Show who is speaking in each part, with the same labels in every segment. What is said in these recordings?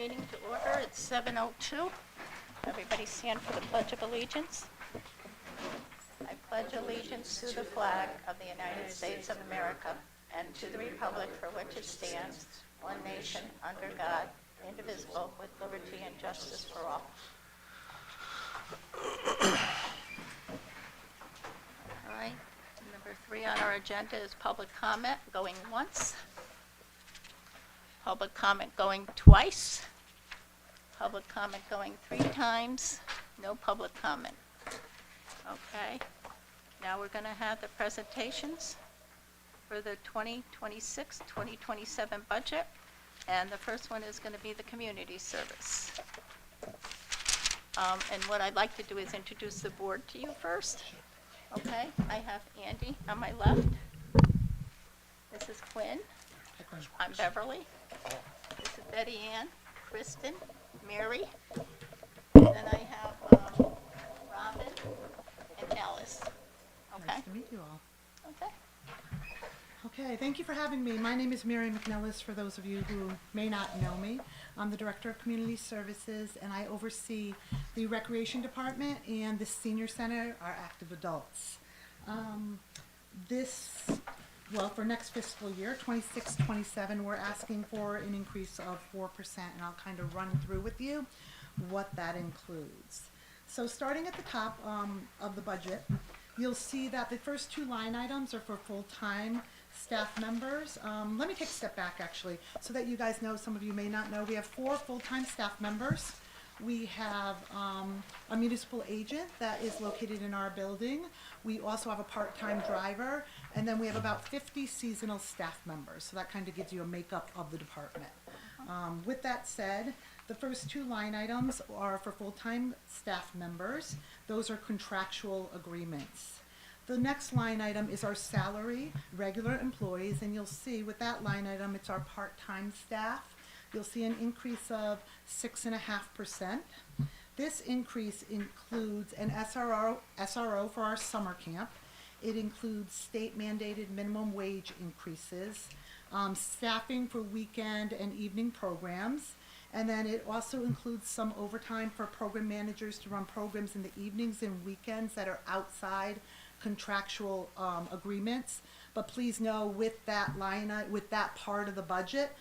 Speaker 1: meeting to order. It's 7:02. Everybody stand for the Pledge of Allegiance. I pledge allegiance to the flag of the United States of America and to the republic for which it stands, one nation, under God, indivisible, with liberty and justice for all. All right, number 3 on our agenda is public comment, going once. Public comment going twice. Public comment going 3 times. No public comment. Okay. Now we're going to have the presentations for the 2026-2027 budget. And the first one is going to be the community service. And what I'd like to do is introduce the board to you first. Okay. I have Andy on my left. This is Quinn. I'm Beverly. This is Betty Ann, Kristen, Mary. Then I have Robin and Alice. Okay?
Speaker 2: Nice to meet you all.
Speaker 1: Okay.
Speaker 2: Okay, thank you for having me. My name is Mary McNellis, for those of you who may not know me. I'm the Director of Community Services, and I oversee the Recreation Department and the Senior Center, our active adults. For next fiscal year, 26-27, we're asking for an increase of 4%, and I'll kind of run through with you what that includes. So starting at the top of the budget, you'll see that the first 2 line items are for full-time staff members. Let me take a step back, actually, so that you guys know. Some of you may not know. We have 4 full-time staff members. We have a municipal agent that is located in our building. We also have a part-time driver, and then we have about 50 seasonal staff members. So that kind of gives you a makeup of the department. With that said, the first 2 line items are for full-time staff members. Those are contractual agreements. The next line item is our salary, regular employees, and you'll see with that line item, it's our part-time staff. You'll see an increase of 6.5%. This increase includes an SRO for our summer camp. It includes state mandated minimum wage increases, staffing for weekend and evening programs, and then it also includes some overtime for program managers to run programs in the evenings and weekends that are outside contractual agreements. But please know, with that with that part of the budget,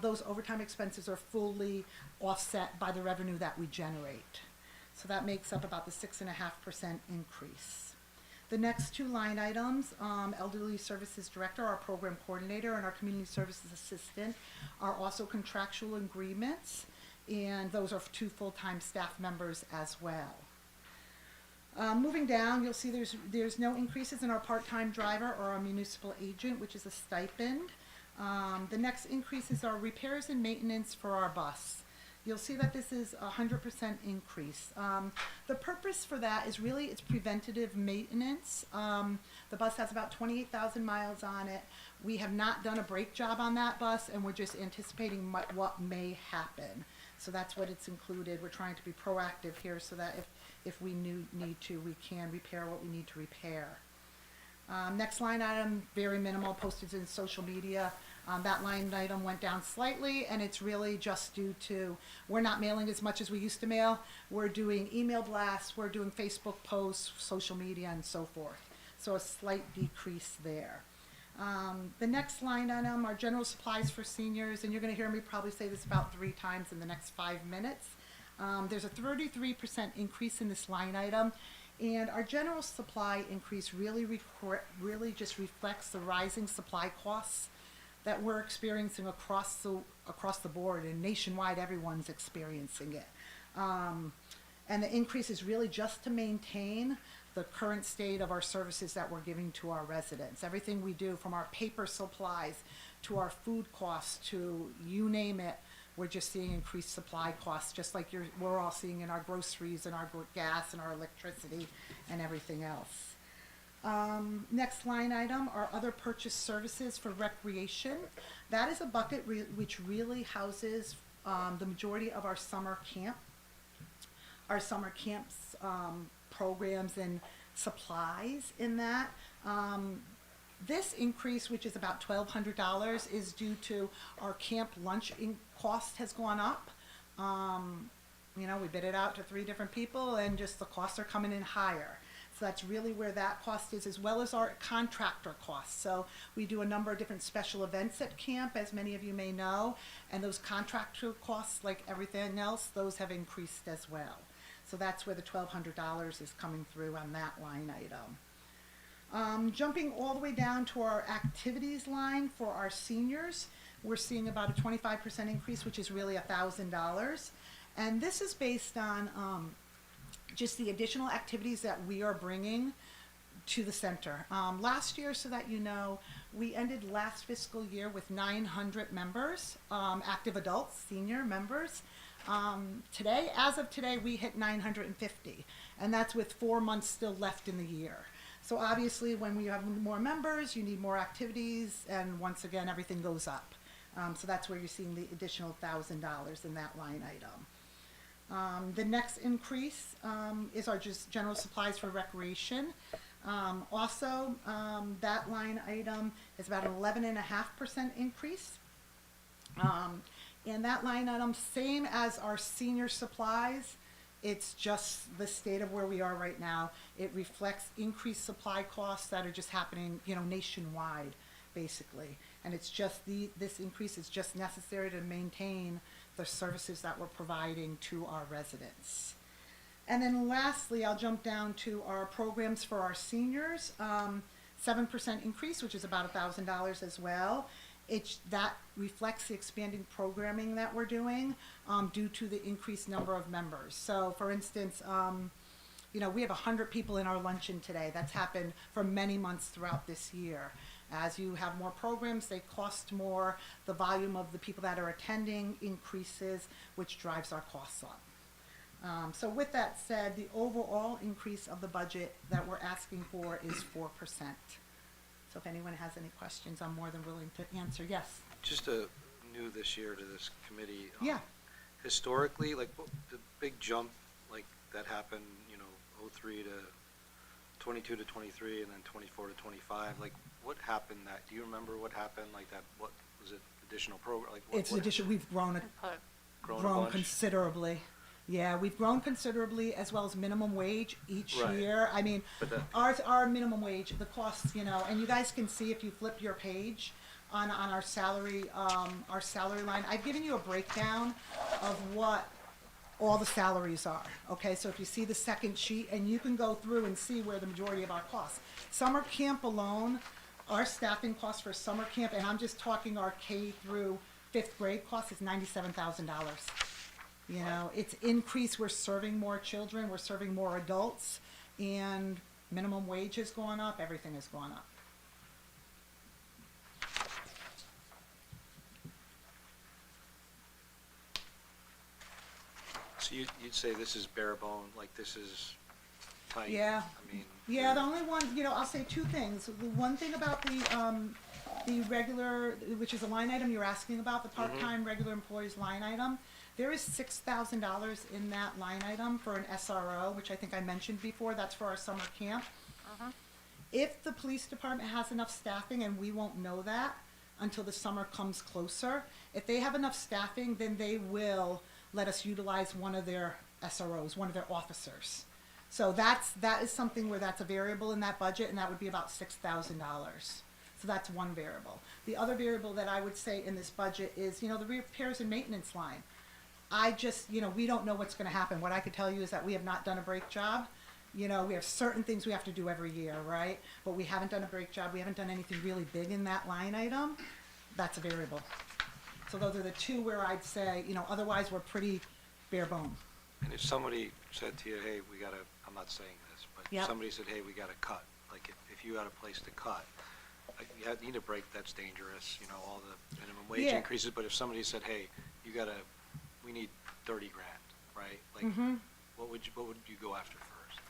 Speaker 2: those overtime expenses are fully offset by the revenue that we generate. So that makes up about the 6.5% increase. The next 2 line items, Elderly Services Director, our program coordinator, and our Community Services Assistant are also contractual agreements, and those are 2 full-time staff members as well. Moving down, you'll see there's no increases in our part-time driver or our municipal agent, which is a stipend. The next increases are repairs and maintenance for our bus. You'll see that this is a 100% increase. The purpose for that is really it's preventative maintenance. The bus has about 28,000 miles on it. We have not done a brake job on that bus, and we're just anticipating what may happen. So that's what it's included. We're trying to be proactive here so that if we need to, we can repair what we need to repair. Next line item, very minimal, postage and social media. That line item went down slightly, and it's really just due to we're not mailing as much as we used to mail. We're doing email blasts, we're doing Facebook posts, social media, and so forth. So a slight decrease there. The next line item are general supplies for seniors, and you're going to hear me probably say this about 3 times in the next 5 minutes. There's a 33% increase in this line item. And our general supply increase really just reflects the rising supply costs that we're experiencing across the board, and nationwide everyone's experiencing it. And the increase is really just to maintain the current state of our services that we're giving to our residents. Everything we do, from our paper supplies to our food costs to you name it, we're just seeing increased supply costs, just like we're all seeing in our groceries and our gas and our electricity and everything else. Next line item are other purchase services for recreation. That is a bucket which really houses the majority of our summer camps programs and supplies in that. This increase, which is about $1,200, is due to our camp lunch cost has gone up. We bid it out to 3 different people and just the costs are coming in higher. So that's really where that cost is, as well as our contractor costs. So we do a number of different special events at camp, as many of you may know, and those contractor costs, like everything else, those have increased as well. So that's where the $1,200 is coming through on that line item. Jumping all the way down to our activities line for our seniors, we're seeing about a 25% increase, which is really $1,000. And this is based on just the additional activities that we are bringing to the center. Last year, so that you know, we ended last fiscal year with 900 members, active adults, senior members. Today, as of today, we hit 950, and that's with 4 months still left in the year. So obviously, when we have more members, you need more activities, and once again, everything goes up. So that's where you're seeing the additional $1,000 in that line item. The next increase is our just general supplies for recreation. Also, that line item is about an 11.5% increase. And that line item, same as our senior supplies, it's just the state of where we are right now. It reflects increased supply costs that are just happening, nationwide, basically. And it's just this increase is just necessary to maintain the services that we're providing to our residents. And then lastly, I'll jump down to our programs for our seniors. 7% increase, which is about $1,000 as well. That reflects the expanding programming that we're doing due to the increased number of members. So for instance, we have 100 people in our luncheon today. That's happened for many months throughout this year. As you have more programs, they cost more. The volume of the people that are attending increases, which drives our costs up. So with that said, the overall increase of the budget that we're asking for is 4%. So if anyone has any questions, I'm more than willing to answer. Yes?
Speaker 3: Just new this year to this committee.
Speaker 2: Yeah.
Speaker 3: Historically, the big jump that happened, 03 to 22 to 23 and then 24 to 25, what happened do you remember what happened that? What was it, additional program?
Speaker 2: We've grown
Speaker 3: grown a bunch?
Speaker 2: considerably. Yeah, we've grown considerably, as well as minimum wage each
Speaker 3: Right.
Speaker 2: year. I mean,
Speaker 3: But that-
Speaker 2: our minimum wage, the costs, and you guys can see if you flip your page on our salary line. I've given you a breakdown of what all the salaries are. Okay, so if you see the second sheet, and you can go through and see where the majority of our costs. Summer camp alone, our staffing cost for summer camp, and I'm just talking our K through 5th grade cost, is $97,000. It's increased. We're serving more children, we're serving more adults, and minimum wage has gone up, everything has gone up.
Speaker 3: So you'd say this is bare bone, this is tight?
Speaker 2: Yeah.
Speaker 3: I mean.
Speaker 2: Yeah, the only one, I'll say 2 things. The one thing about the regular, which is a line item you're asking about, the part-time regular employees line item, there is $6,000 in that line item for an SRO, which I think I mentioned before. That's for our summer camp. If the police department has enough staffing, and we won't know that until the summer comes closer, if they have enough staffing, then they will let us utilize one of their SROs, one of their officers. So that is something where that's a variable in that budget, and that would be about $6,000. So that's one variable. The other variable that I would say in this budget is, the repairs and maintenance line. I just, we don't know what's going to happen. What I could tell you is that we have not done a brake job. We have certain things we have to do every year, right? But we haven't done a brake job. We haven't done anything really big in that line item. That's a variable. So those are the 2 where I'd say, otherwise we're pretty bare bone.
Speaker 3: And if somebody said to you, hey, I'm not saying this, but
Speaker 2: Yep.
Speaker 3: somebody said, hey, we got to cut, if you had a place to cut, you need a break, that's dangerous, all the minimum wage
Speaker 2: Yeah.
Speaker 3: increases, but if somebody said, hey, we need 30 grand, right? What would you go after first?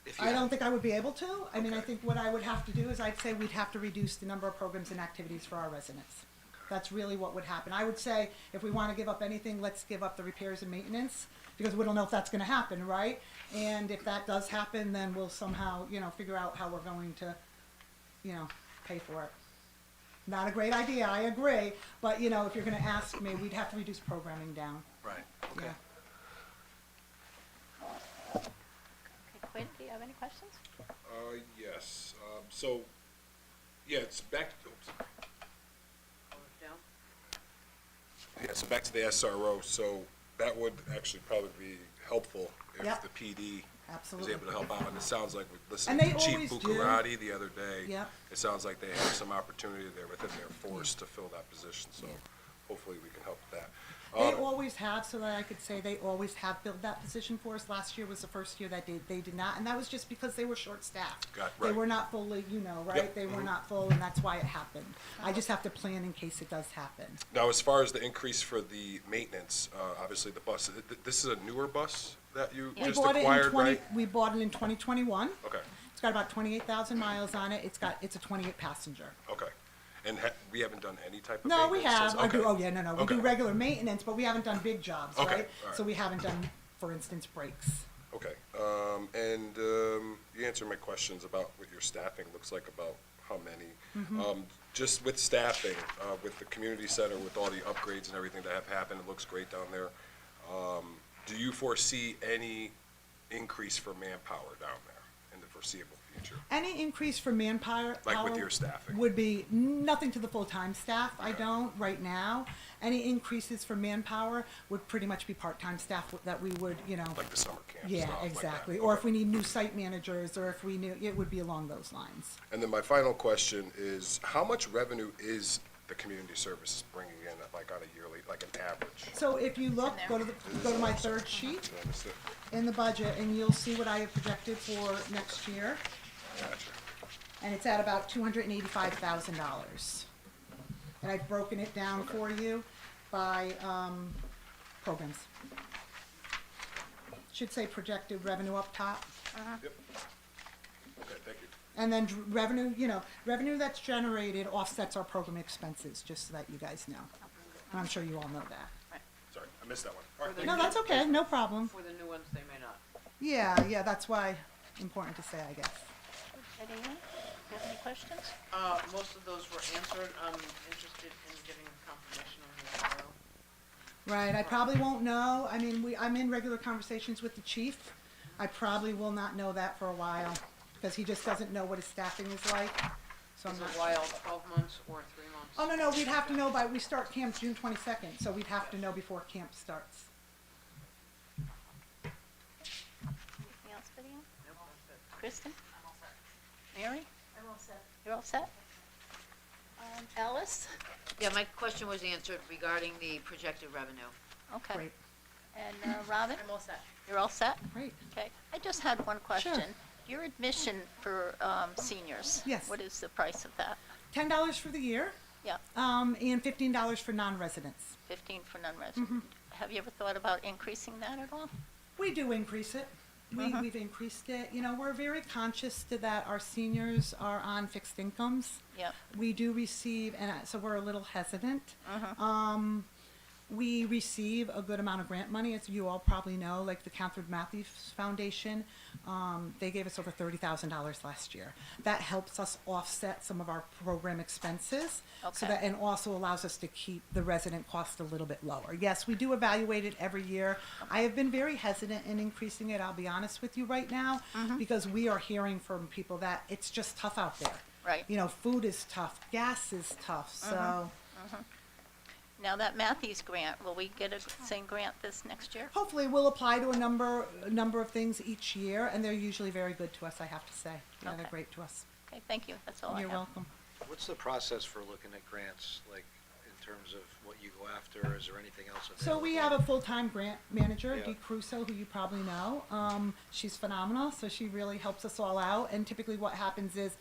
Speaker 3: If you
Speaker 2: I
Speaker 3: had-
Speaker 2: don't think I would be able to. I mean, I
Speaker 3: Okay.
Speaker 2: think what I would have to do is I'd say we'd have to reduce the number of programs and activities for our residents. That's really what would happen. I would say if we want to give up anything, let's give up the repairs and maintenance, because we don't know if that's going to happen, right? And if that does happen, then we'll somehow, figure out how we're going to, pay for it. Not a great idea, I agree, but, if you're going to ask me, we'd have to reduce programming down.
Speaker 3: Right, okay.
Speaker 2: Yeah.
Speaker 1: Okay, Quinn, do you have any questions?
Speaker 4: Yes, so, yeah, it's back, oops. Yeah, so back to the SRO, so that would actually probably be helpful if
Speaker 2: Yep.
Speaker 4: the PD was
Speaker 2: Absolutely.
Speaker 4: able to help out, and it sounds like, with
Speaker 2: And
Speaker 4: listening
Speaker 2: they
Speaker 4: to Chief
Speaker 2: always do.
Speaker 4: Buccarati the other day,
Speaker 2: Yep.
Speaker 4: it sounds like they have some opportunity there within their force to fill that position, so hopefully we can help with that.
Speaker 2: They always have, so that I could say they always have filled that position for us. Last year was the first year that they did not, and that was just because they were short-staffed. They
Speaker 4: Right.
Speaker 2: were not fully, you know, right?
Speaker 4: Yep.
Speaker 2: They were not full, and that's why it happened. I just have to plan in case it does happen.
Speaker 4: Now, as far as the increase for the maintenance, obviously the bus, this is a newer bus that you
Speaker 1: Yeah.
Speaker 4: just
Speaker 2: We bought it in
Speaker 4: acquired, right?
Speaker 2: We bought it in 2021.
Speaker 4: Okay,
Speaker 2: It's got about 28,000 miles on it. It's a 28 passenger.
Speaker 4: okay. And we haven't done any type of
Speaker 2: No, we
Speaker 4: maintenance
Speaker 2: have.
Speaker 4: since? Okay.
Speaker 2: Oh, yeah, no. We do
Speaker 4: Okay.
Speaker 2: regular maintenance, but we haven't done big jobs,
Speaker 4: Okay,
Speaker 2: right?
Speaker 4: all right.
Speaker 2: So we haven't done, for instance, brakes.
Speaker 4: Okay, and you answered my questions about what your staffing looks like, about how many. Just with staffing, with the community center, with all the upgrades and everything that have happened, it looks great down there. Do you foresee any increase for manpower down there in the foreseeable future?
Speaker 2: Any increase for manpower
Speaker 4: Like with
Speaker 2: power
Speaker 4: your staffing?
Speaker 2: would be nothing to the full-time staff. I
Speaker 4: Okay.
Speaker 2: don't right now. Any increases for manpower would pretty much be part-time staff that we would, you know.
Speaker 4: Like the summer camp
Speaker 2: Yeah,
Speaker 4: stuff like that?
Speaker 2: exactly. Or if
Speaker 4: Okay.
Speaker 2: we need new site managers, or if we knew, it would be along those lines.
Speaker 4: And then my final question is, how much revenue is the community services bringing in, like on a yearly, like an average?
Speaker 2: So if you look,
Speaker 1: there.
Speaker 2: go to my third sheet
Speaker 4: Did I miss it?
Speaker 2: in the budget, and you'll see what I have projected for next year.
Speaker 4: Gotcha.
Speaker 2: And it's at about $285,000. And I've broken it down for you by programs. Should say projected revenue up top.
Speaker 4: Yep. Okay, thank you.
Speaker 2: And then revenue, you know, revenue that's generated offsets our program expenses, just so that you guys know. And I'm sure you all know that.
Speaker 4: Sorry, I missed that one. All right, thank
Speaker 2: No,
Speaker 4: you.
Speaker 2: that's okay, no problem.
Speaker 5: For the new ones, they may not.
Speaker 2: Yeah, that's why, important to say, I guess.
Speaker 1: Diane, do you have any questions?
Speaker 5: Most of those were answered. I'm interested in getting confirmation on the SRO.
Speaker 2: Right, I probably won't know. I mean, I'm in regular conversations with the chief. I probably will not know that for a while, because he just doesn't know what his staffing is like. So I'm
Speaker 5: Is
Speaker 2: not.
Speaker 5: it while 12 months or 3 months?
Speaker 2: Oh, no, we'd have to know we start camp June 22nd, so we'd have to know before camp starts.
Speaker 1: Anything else, Diane?
Speaker 5: Nope, that's it.
Speaker 1: Kristen? Mary? I'm all set. You're all set? Alice?
Speaker 6: Yeah, my question was answered regarding the projected revenue.
Speaker 1: Okay.
Speaker 2: Great,
Speaker 1: And Robin?
Speaker 6: all set.
Speaker 1: You're all set?
Speaker 2: great.
Speaker 1: Okay. I just had one question. Your admission for seniors?
Speaker 2: Yes.
Speaker 1: What is the price of that?
Speaker 2: $10 for the year,
Speaker 1: Yeah,
Speaker 2: and $15 for non-residents.
Speaker 1: 15 for non-resident. Have you ever thought about increasing that at all?
Speaker 2: We do increase it. We've increased it. You know, we're very conscious to that our seniors are on fixed incomes.
Speaker 1: Yeah.
Speaker 2: We do receive, and so we're a little hesitant. We receive a good amount of grant money, as you all probably know, like the Catherine Matthews Foundation. They gave us over $30,000 last year. That helps us offset some of our program expenses. So
Speaker 1: Okay.
Speaker 2: that, and also allows us to keep the resident cost a little bit lower. Yes, we do evaluate it every year. I have been very hesitant in increasing it, I'll be honest with you right now, because we are hearing from people that it's just tough out there.
Speaker 1: Right.
Speaker 2: You know, food is tough, gas is tough, so
Speaker 1: Now, that Matthews grant, will we get a same grant this next year?
Speaker 2: hopefully we'll apply to a number of things each year, and they're usually very good to us, I have to say. Yeah, they're
Speaker 1: Okay.
Speaker 2: great to us.
Speaker 1: Okay, thank you. That's all I have.
Speaker 2: You're welcome.
Speaker 3: What's the process for looking at grants, like, in terms of what you go after? Is there anything else available?
Speaker 2: So we have a full-time grant manager,
Speaker 3: Yeah.
Speaker 2: Dee Crusoe, who you probably know. She's phenomenal, so she really helps us all out. And typically what happens is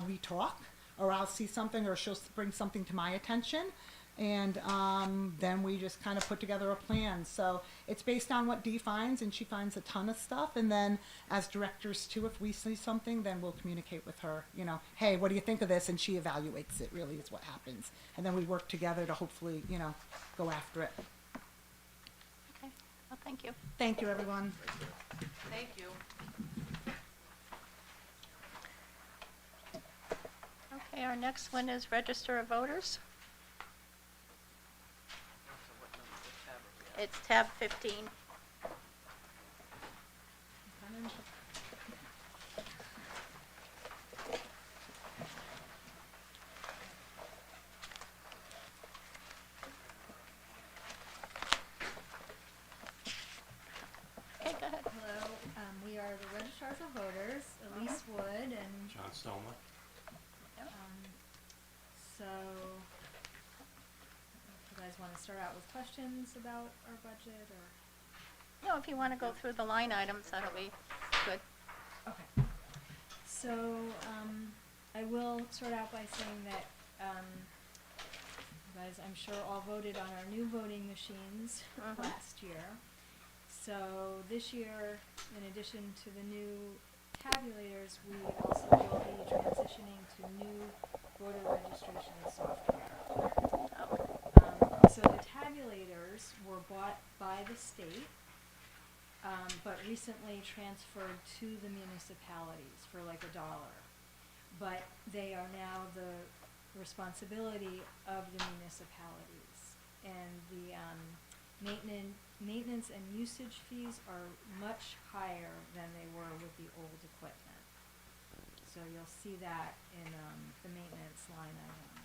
Speaker 2: we talk, or I'll see something, or she'll bring something to my attention. And then we just kind of put together a plan. So it's based on what Dee finds, and she finds a ton of stuff. And then as directors too, if we see something, then we'll communicate with her, you know, hey, what do you think of this? And she evaluates it, really is what happens. And then we work together to hopefully, you know, go after it.
Speaker 1: Okay, well, thank you.
Speaker 2: Thank you, everyone.
Speaker 5: Thank you.
Speaker 1: Okay, our next one is Register of Voters.
Speaker 5: So what number, what tab are we
Speaker 1: It's tab 15. Okay, go ahead.
Speaker 7: Hello, we are the registrars of voters, Elise Wood, and,
Speaker 8: John Stelma.
Speaker 7: so, if you guys wanna start out with questions about our budget, or?
Speaker 1: No, if you want to go through the line items, that'll be good.
Speaker 7: Okay. So, I will start out by saying that, you guys, I'm sure, all voted on our new voting machines
Speaker 1: Mhm.
Speaker 7: last year. So this year, in addition to the new tabulators, we also will be transitioning to new voter registration software.
Speaker 1: Oh,
Speaker 7: So the tabulators were bought by the state, but recently transferred to the municipalities for like $1. But they are now the responsibility of the municipalities. And the maintenance and usage fees are much higher than they were with the old equipment. So you'll see that in the maintenance line item.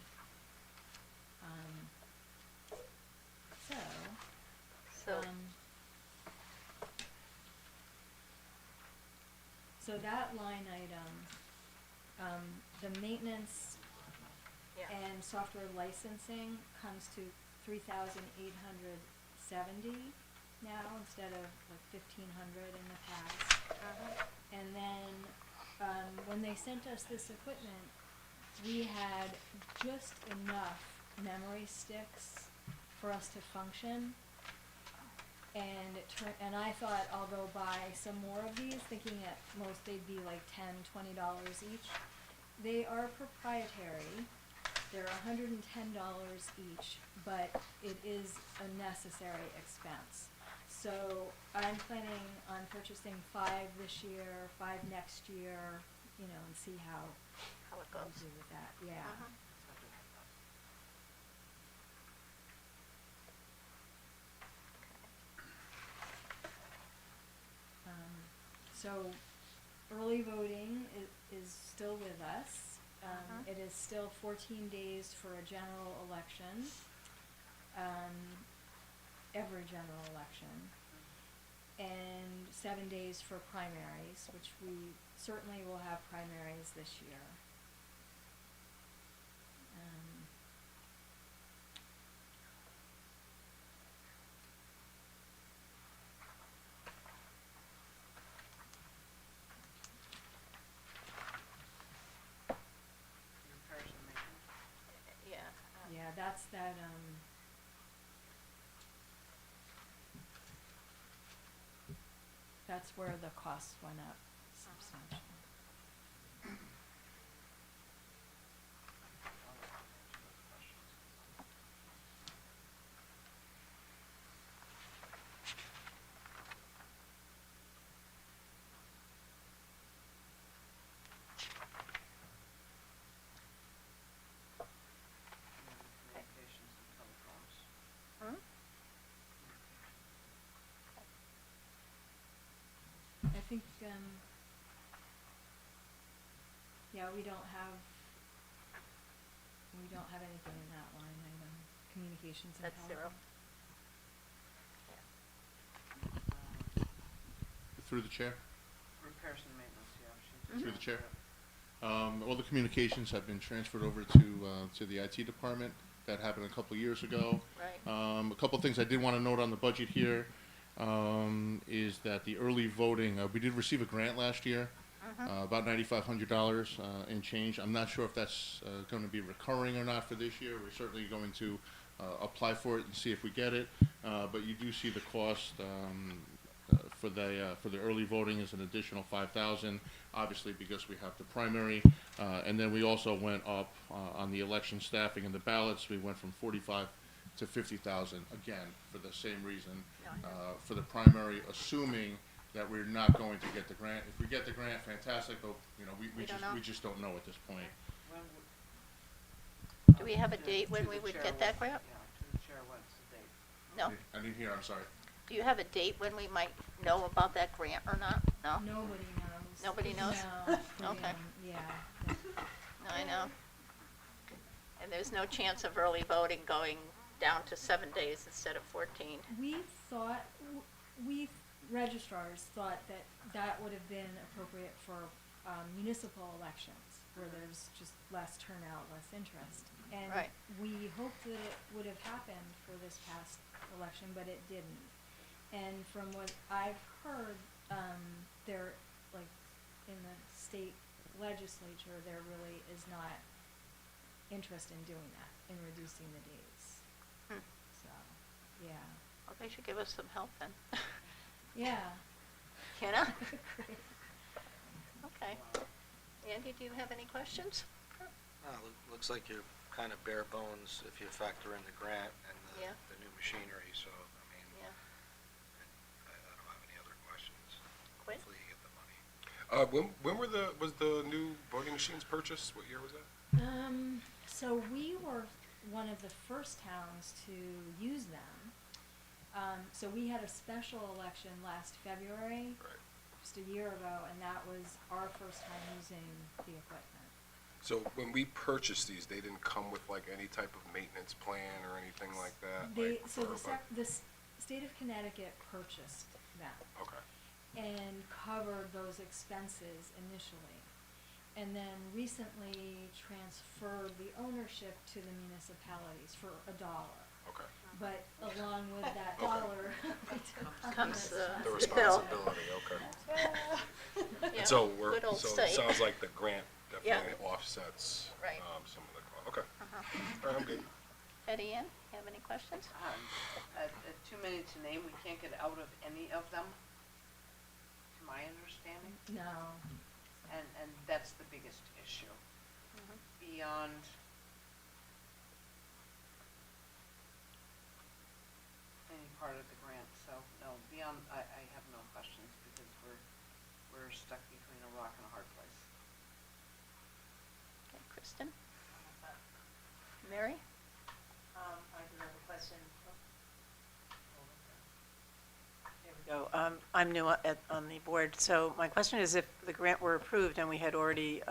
Speaker 1: so,
Speaker 7: So that line item, the maintenance
Speaker 1: yeah.
Speaker 7: and software licensing comes to 3,870 now instead of like 1,500 in the past. And then, when they sent us this equipment, we had just enough memory sticks for us to function. And I thought I'll go buy some more of these, thinking at most they'd be like $10, $20 each. They are proprietary. They're $110 each, but it is a necessary expense. So I'm planning on purchasing 5 this year, 5 next year, you know, and see how
Speaker 1: How it
Speaker 7: I'll
Speaker 1: goes.
Speaker 7: do with that, yeah. So early voting is still with us. It is still 14 days for a general election, every general election, and 7 days for primaries, which we certainly will have primaries this year.
Speaker 5: Repairs and maintenance.
Speaker 1: Yeah.
Speaker 7: Yeah, that's that, that's where the costs went up substantially.
Speaker 5: Communications and telecoms.
Speaker 1: Hmm?
Speaker 7: I think, yeah, we don't have anything in that line item, communications and
Speaker 1: That's zero.
Speaker 7: telecom.
Speaker 8: Through the chair,
Speaker 5: Repairs and maintenance, yeah. she just
Speaker 8: through the chair.
Speaker 5: answered
Speaker 8: All the communications have been transferred over to the IT department. That happened a couple years ago.
Speaker 1: Right.
Speaker 8: A couple things I did want to note on the budget here is that the early voting, we did receive a grant last year, about $9,500 in change. I'm not sure if that's going to be recurring or not for this year. We're certainly going to apply for it and see if we get it. But you do see the cost for the early voting is an additional $5,000, obviously because we have the primary, and then we also went up on the election staffing and the ballots. We went from 45 to 50,000 again for the same reason for the primary, assuming that we're not going to get the grant. If we get the grant, fantastic. But you know,
Speaker 1: We don't know.
Speaker 8: we just don't know at this point.
Speaker 5: that. When would-
Speaker 1: Do we have a
Speaker 5: to-
Speaker 1: date when
Speaker 5: to
Speaker 1: we
Speaker 5: the
Speaker 1: would
Speaker 5: chair,
Speaker 1: get that grant?
Speaker 5: Yeah, to the chair, what's the date?
Speaker 1: No?
Speaker 8: I didn't hear, I'm sorry.
Speaker 1: Do you have a date when we might know about that grant or not? No?
Speaker 7: Nobody knows.
Speaker 1: Nobody knows?
Speaker 7: No.
Speaker 1: Okay.
Speaker 7: Yeah.
Speaker 1: No, I know. And there's no chance of early voting going down to 7 days instead of 14.
Speaker 7: We thought, we registrars thought that that would have been appropriate for municipal elections, where there's just less turnout, less interest. And
Speaker 1: Right.
Speaker 7: we hoped that it would have happened for this past election, but it didn't. And from what I've heard, there, like, in the state legislature, there really is not interest in doing that, in reducing the days.
Speaker 1: Hmm.
Speaker 7: So, yeah.
Speaker 1: Well, they should give us some help then.
Speaker 7: Yeah.
Speaker 1: You know? Okay. Andy, do you have any questions?
Speaker 3: Looks like you're kind of bare bones if you factor in the grant and
Speaker 1: Yeah.
Speaker 3: the new machinery, so, I mean,
Speaker 1: Yeah.
Speaker 3: I don't have any other questions.
Speaker 1: Quinn?
Speaker 3: Hopefully you get the money.
Speaker 4: When was the new voting machines purchased? What year was that?
Speaker 7: So we were one of the first towns to use them. So we had a special election last February,
Speaker 4: Right.
Speaker 7: just a year ago, and that was our first time using the equipment.
Speaker 4: So when we purchased these, they didn't come with like any type of maintenance plan or anything like that?
Speaker 7: They,
Speaker 4: like,
Speaker 7: so
Speaker 4: for, like-
Speaker 7: the state of Connecticut purchased them
Speaker 4: Okay,
Speaker 7: and covered those expenses initially. And then recently transferred the ownership to the municipalities for $1.
Speaker 4: okay.
Speaker 7: But along with that
Speaker 4: Okay.
Speaker 7: dollar
Speaker 1: Comes the
Speaker 4: The
Speaker 1: bill.
Speaker 4: responsibility, okay.
Speaker 1: Yeah,
Speaker 4: And so
Speaker 1: good old
Speaker 4: so it
Speaker 1: state.
Speaker 4: sounds like the grant
Speaker 1: Yeah.
Speaker 4: definitely offsets,
Speaker 1: Right.
Speaker 4: some of the cost. Okay,
Speaker 1: Uh-huh.
Speaker 4: all right, I'm good.
Speaker 1: Eddie Ann, you have any questions?
Speaker 5: Too many to name, we can't get out of any of them, to my understanding,
Speaker 7: No.
Speaker 5: and that's the biggest issue. Beyond any part of the grant, so, no, beyond, I have no questions, because we're stuck between a rock and a hard place.
Speaker 1: Okay, Kristen? Mary?
Speaker 9: I do have a question. There we go. I'm new on the board, so my question is if the grant were approved and we had already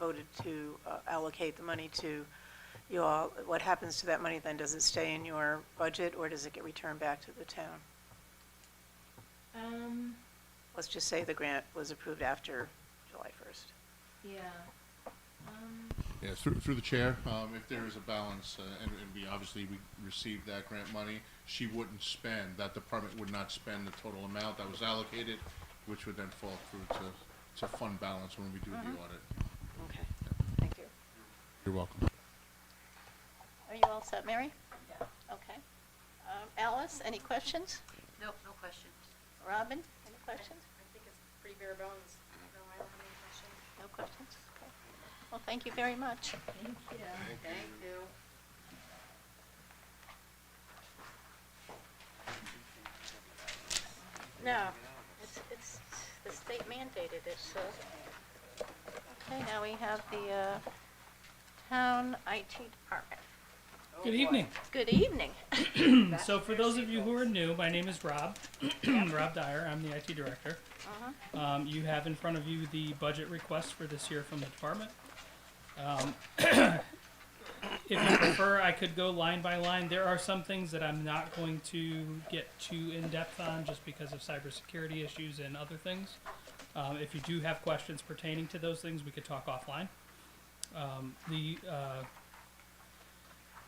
Speaker 9: voted to allocate the money to you all, what happens to that money then? Does it stay in your budget or does it get returned back to the town? Let's just say the grant was approved after July 1st.
Speaker 7: Yeah.
Speaker 8: Yeah, through the chair, if there is a balance, and we obviously we received that grant money, she wouldn't spend, that department would not spend the total amount that was allocated, which would then fall through to fund balance when we do the audit.
Speaker 9: Okay, thank you.
Speaker 8: You're welcome.
Speaker 1: Are you all set, Mary?
Speaker 9: Yeah.
Speaker 1: Okay. Alice, any questions?
Speaker 6: No, no questions.
Speaker 1: Robin, any questions?
Speaker 9: I think it's pretty bare bones. No, I don't have any questions.
Speaker 1: No questions? Okay. Well, thank you very much.
Speaker 7: Thank you.
Speaker 5: Thank you.
Speaker 1: No, it's, the state mandated it, so. Okay, now we have the town IT department.
Speaker 5: Oh,
Speaker 10: Good
Speaker 5: boy.
Speaker 10: evening.
Speaker 1: Good evening.
Speaker 10: So for those of you who are new, my name is Rob, Rob Dyer. I'm the IT director. You have in front of you the budget request for this year from the department. If you prefer, I could go line by line. There are some things that I'm not going to get too in-depth on just because of cybersecurity issues and other things. If you do have questions pertaining to those things, we could talk offline.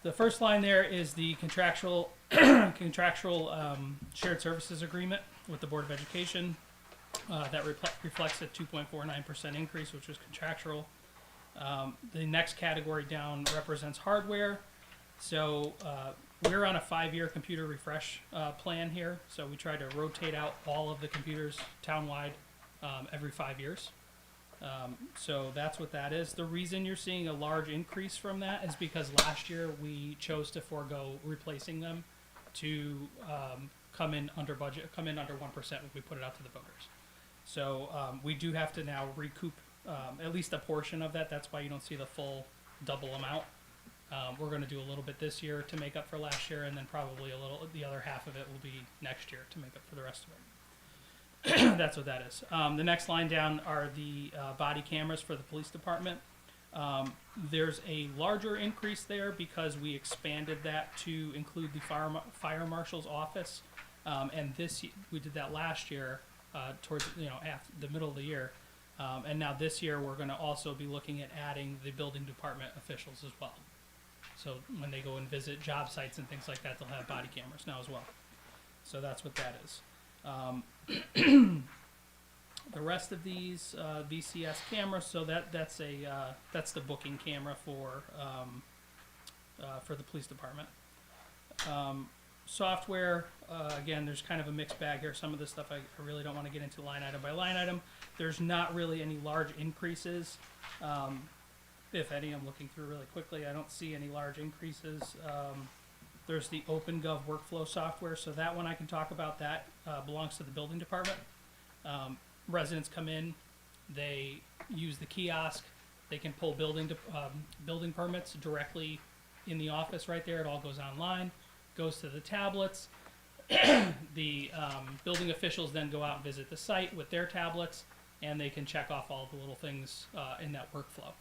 Speaker 10: The first line there is the contractual shared services agreement with the Board of Education. That reflects a 2.49% increase, which was contractual. The next category down represents hardware. So we're on a 5-year computer refresh plan here. So we try to rotate out all of the computers townwide every 5 years. So that's what that is. The reason you're seeing a large increase from that is because last year we chose to forego replacing them to come in under budget, come in under 1% when we put it out to the voters. So we do have to now recoup at least a portion of that. That's why you don't see the full double amount. We're gonna do a little bit this year to make up for last year, and then probably the other half of it will be next year to make up for the rest of it. That's what that is. The next line down are the body cameras for the police department. There's a larger increase there because we expanded that to include the fire marshal's office. And we did that last year, towards, after the middle of the year. And now this year, we're gonna also be looking at adding the building department officials as well. So when they go and visit job sites and things like that, they'll have body cameras now as well. So that's what that is. The rest of these VCS cameras, so that's the booking camera for the police department. Software, again, there's kind of a mixed bag here. Some of this stuff I really don't want to get into line item by line item. There's not really any large increases. If any, I'm looking through really quickly. I don't see any large increases. There's the OpenGov workflow software, so that one I can talk about. That belongs to the building department. Residents come in, they use the kiosk, they can pull building permits directly in the office right there. It all goes online, goes to the tablets. The building officials then go out and visit the site with their tablets, and they can check off all the little things in that workflow.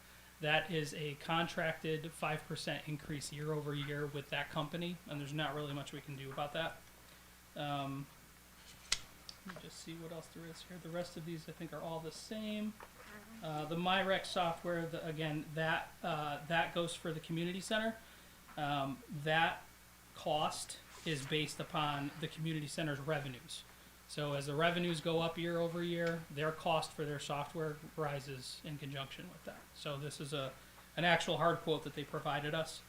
Speaker 10: That is a contracted 5% increase year over year with that company, and there's not really much we can do about that. Let me just see what else there is here. The rest of these I think are all the same. The MyRec software, that goes for the community center. That cost is based upon the community center's revenues. So as the revenues go up year over year, their cost for their software rises in conjunction with that. So this is an actual hard quote that they provided us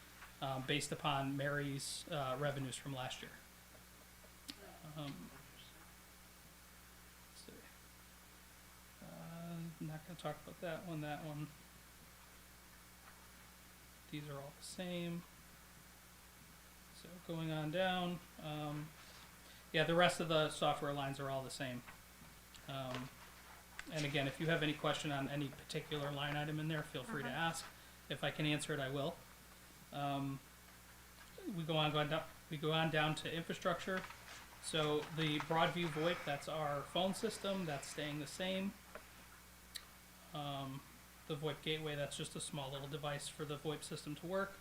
Speaker 10: based upon Mary's revenues from last year. Let's see. I'm not going to talk about that one. These are all the same. So going on down, yeah, the rest of the software lines are all the same. And again, if you have any question on any particular line item in there, feel free to ask. If I can answer it, I will. We go on down to infrastructure. So the Broadview VoIP, that's our phone system, that's staying the same. The VoIP gateway, that's just a small little device for the VoIP system to work.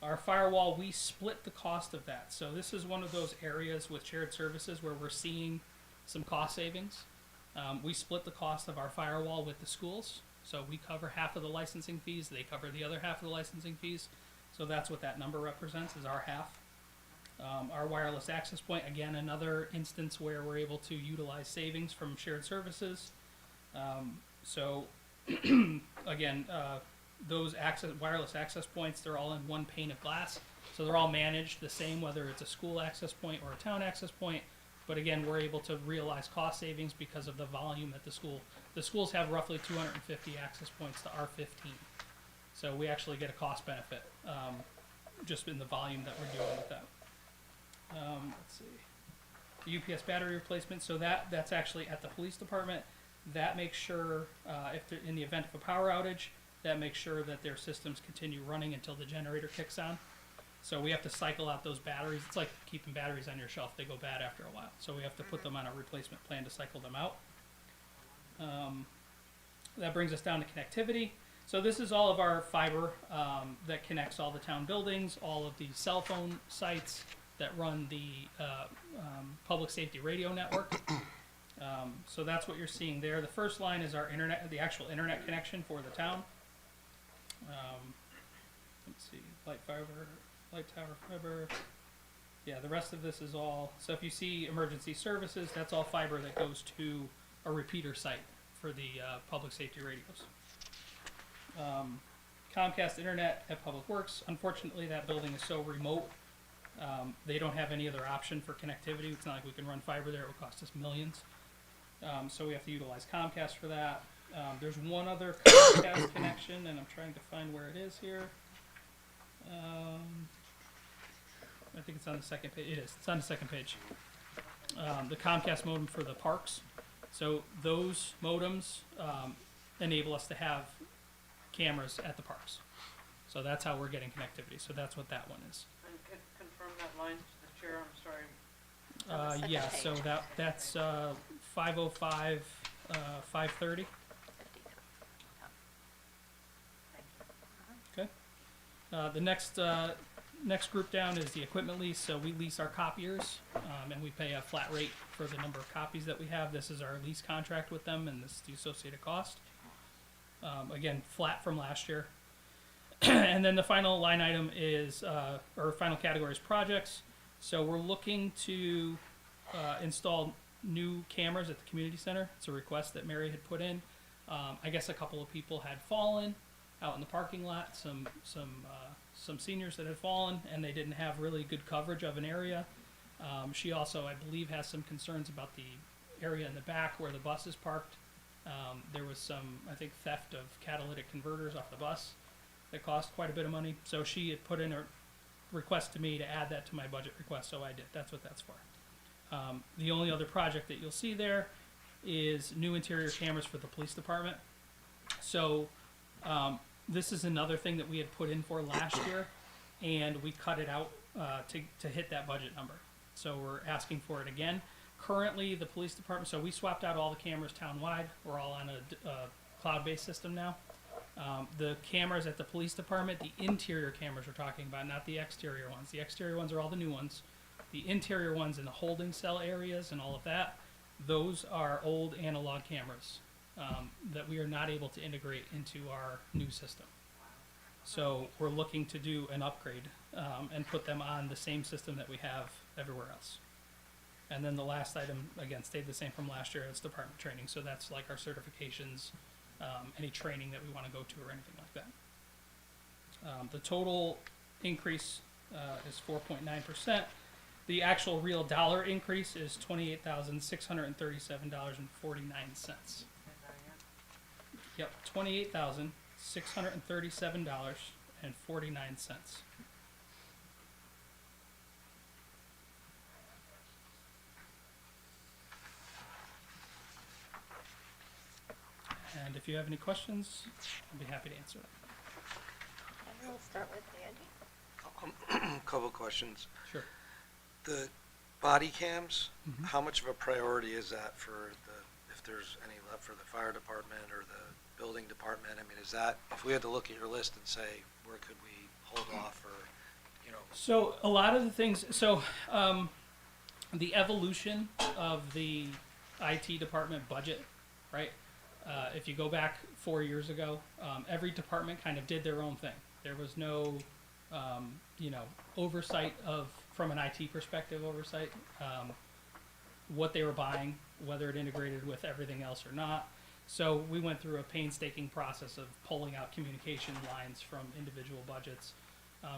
Speaker 10: Our firewall, we split the cost of that. So this is one of those areas with shared services where we're seeing some cost savings. We split the cost of our firewall with the schools. So we cover half of the licensing fees, they cover the other half of the licensing fees. So that's what that number represents, is our half. Our wireless access point, again, another instance where we're able to utilize savings from shared services. Again, those wireless access points, they're all in one pane of glass. So they're all managed the same, whether it's a school access point or a town access point. But again, we're able to realize cost savings because of the volume at the school. The schools have roughly 250 access points to our 15. So we actually get a cost benefit just in the volume that we're doing with that. Let's see. The UPS battery replacement, so that's actually at the police department. That makes sure, in the event of a power outage, that makes sure that their systems continue running until the generator kicks on. So we have to cycle out those batteries. It's like keeping batteries on your shelf. They go bad after a while. So we have to put them on a replacement plan to cycle them out. That brings us down to connectivity. So this is all of our fiber that connects all the town buildings, all of the cell phone sites that run the public safety radio network. So that's what you're seeing there. The first line is our internet, the actual internet connection for the town. Let's see, light tower fiber. Yeah, the rest of this is all, so if you see emergency services, that's all fiber that goes to a repeater site for the public safety radios. Comcast internet at Public Works, unfortunately that building is so remote, they don't have any other option for connectivity. It's not like we can run fiber there, it would cost us millions. So we have to utilize Comcast for that. There's one other Comcast connection, and I'm trying to find where it is here. I think it's on the second page. It is. It's on the second page. The Comcast modem for the parks. So those modems enable us to have cameras at the parks. So that's how we're getting connectivity. So that's what that one is.
Speaker 5: And confirm that line to the chair, I'm sorry.
Speaker 1: On the second
Speaker 10: Yeah, so
Speaker 1: page.
Speaker 10: that's 505, 530. Okay. The next group down is the equipment lease. So we lease our copiers, and we pay a flat rate for the number of copies that we have. This is our lease contract with them, and this is the associated cost. Again, flat from last year. And then the final line item is, or final category is projects. So we're looking to install new cameras at the community center. It's a request that Mary had put in. I guess a couple of people had fallen out in the parking lot. Some seniors that had fallen, and they didn't have really good coverage of an area. She also, I believe, has some concerns about the area in the back where the bus is parked. There was some, I think, theft of catalytic converters off the bus that cost quite a bit of money. So she had put in a request to me to add that to my budget request, so I did. That's what that's for. The only other project that you'll see there is new interior cameras for the police department. So this is another thing that we had put in for last year, and we cut it out to hit that budget number. So we're asking for it again. Currently, the police department, so we swapped out all the cameras townwide. We're all on a cloud-based system now. The cameras at the police department, the interior cameras we're talking about, not the exterior ones. The exterior ones are all the new ones. The interior ones in the holding cell areas and all of that, those are old analog cameras that we are not able to integrate into our new system. So we're looking to do an upgrade and put them on the same system that we have everywhere else. And then the last item, again, stayed the same from last year, it's department training. So that's like our certifications, any training that we want to go to or anything like that. The total increase is 4.9%. The actual real dollar increase is $28,637.49. Yep, $28,637.49. And if you have any questions, I'd be happy to answer them.
Speaker 1: And we'll start with Andy.
Speaker 3: Couple questions.
Speaker 10: Sure.
Speaker 3: The body cams,
Speaker 10: Mhm.
Speaker 3: how much of a priority is that for if there's any left for the fire department or the building department? I mean, is that, if we had to look at your list and say, where could we hold off or, you know?
Speaker 10: So a lot of the things, the evolution of the IT department budget, right? If you go back 4 years ago, every department kind of did their own thing. There was no, oversight from an IT perspective, what they were buying, whether it integrated with everything else or not. So we went through a painstaking process of pulling out communication lines from individual budgets,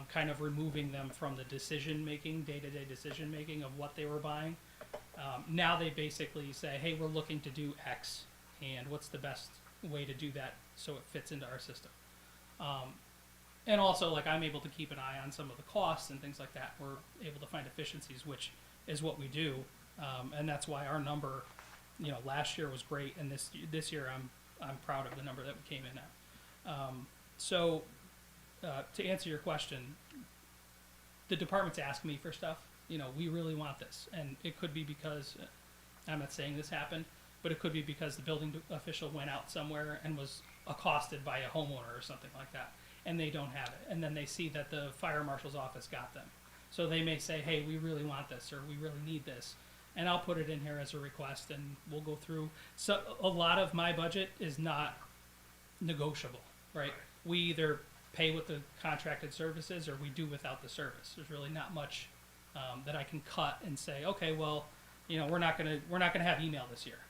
Speaker 10: kind of removing them from the decision-making, day-to-day decision-making of what they were buying. Now they basically say, hey, we're looking to do X, and what's the best way to do that so it fits into our system. And also, like, I'm able to keep an eye on some of the costs and things like that. We're able to find efficiencies, which is what we do, and that's why our number, last year was great, and this year I'm proud of the number that we came in at. To answer your question, the departments ask me for stuff. We really want this, and it could be because I'm not saying this happened, but it could be because the building official went out somewhere and was accosted by a homeowner or something like that, and they don't have it. And then they see that the fire marshal's office got them. So they may say, hey, we really want this, or we really need this. And I'll put it in here as a request, and we'll go through. So a lot of my budget is not negotiable, right? We either pay with the contracted services or we do without the service. There's really not much that I can cut and say, okay, well, we're not gonna have email this year.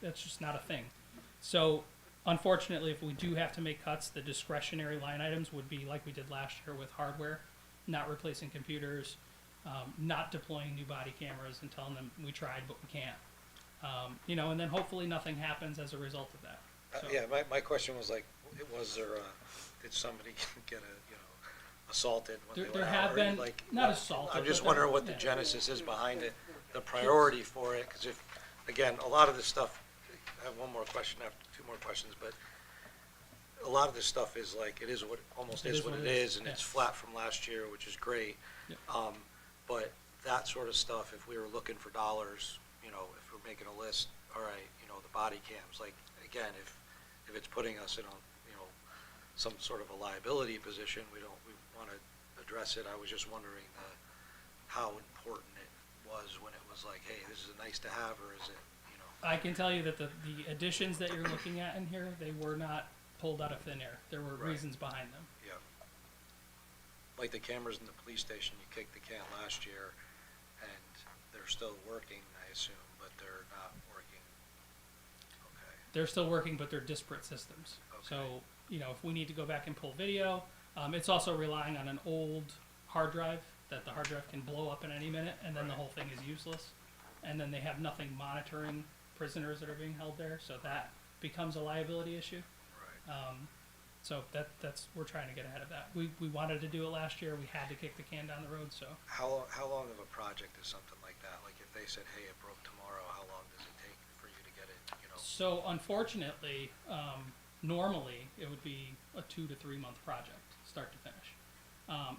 Speaker 10: That's just not a thing. So unfortunately, if we do have to make cuts, the discretionary line items would be like we did last year with hardware, not replacing computers, not deploying new body cameras and telling them we tried but we can't. And then hopefully nothing happens as a result of that. So,
Speaker 3: Yeah, my question was like, did somebody get assaulted when they were
Speaker 10: There
Speaker 3: out?
Speaker 10: have
Speaker 3: Or,
Speaker 10: been,
Speaker 3: like,
Speaker 10: not
Speaker 3: what-
Speaker 10: assaulted.
Speaker 3: I'm just
Speaker 10: but
Speaker 3: wondering what the
Speaker 10: yeah.
Speaker 3: genesis is behind it, the priority for it, because again, a lot of this stuff, I have one more question, I have two more questions, but a lot of this stuff is like, it is what, almost is what it is, and
Speaker 10: yeah.
Speaker 3: it's flat from last year, which is great.
Speaker 10: Yep.
Speaker 3: But that sort of stuff, if we were looking for dollars, you know, if we're making a list, all right, you know, the body cams, like, again, if it's putting us in a, you know, some sort of a liability position, we want to address it. I was just wondering how important it was when it was like, hey, this is a nice to have, or is it, you know?
Speaker 10: I can tell you that the additions that you're looking at in here, they were not pulled out of thin air. There were
Speaker 3: Right.
Speaker 10: reasons behind them.
Speaker 3: Yeah. Like the cameras in the police station, you kicked the can last year, and they're still working, I assume, but they're not working. Okay.
Speaker 10: They're still working, but they're disparate systems. So,
Speaker 3: Okay.
Speaker 10: you know, if we need to go back and pull video, it's also relying on an old hard drive that the hard drive can blow up in any minute, and then the
Speaker 3: Right.
Speaker 10: whole thing is useless. And then they have nothing monitoring prisoners that are being held there, so that becomes a liability issue.
Speaker 3: Right.
Speaker 10: So that's we're trying to get ahead of that. We wanted to do it last year. We had to kick the can down the road. So
Speaker 3: How long of a project is something like that? Like if they said, hey, it broke tomorrow, how long does it take for you to get it, you know?
Speaker 10: so unfortunately, normally it would be a 2 to 3 month project, start to finish.